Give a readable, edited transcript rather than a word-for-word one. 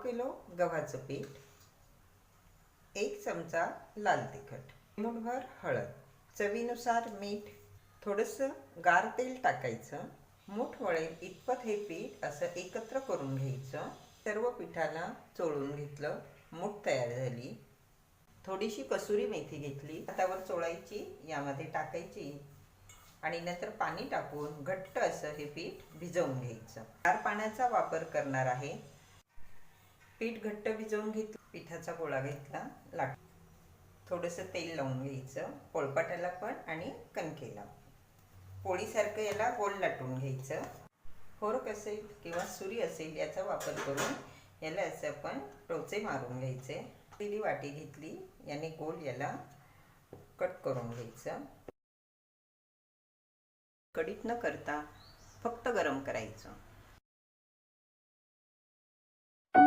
Kilo गव्हाचं पीठ, 1 चमचा लाल तिखट, चिमूटभर हळद, चवीनुसार मीठ, थोडंसं गार तेल टाकायचं. मूठ वळेल इतपत हे पीठ असं एकत्र करून घ्यायचं. सर्व पिठाला चोळून घेतलं. मूठ तयार झाली. थोडीशी कसुरी मेथी घेतली, हातावर चोळायची, यामध्ये टाकायची आणि नंतर पाणी टाकून घट्ट असं हे पीठ भिजवून घ्यायचं. गार पाण्याचा वापर करणार आहे. पीठ घट्ट भिजवून घेतलं. पिठाचा गोळा घेतला, लाट थोडंसं तेल लावून घ्यायचं, पोळपाटाला पण आणि कणकेला. पोळीसारखं याला गोल लाटून घ्यायचं. फोर्क असेल किंवा सुरी असेल याचा वापर करून याला असं आपण टोचे मारून घ्यायचे. पहिली वाटी घेतली, याने गोल याला कट करून घ्यायचं. कढीत न करता फक्त गरम करायचं.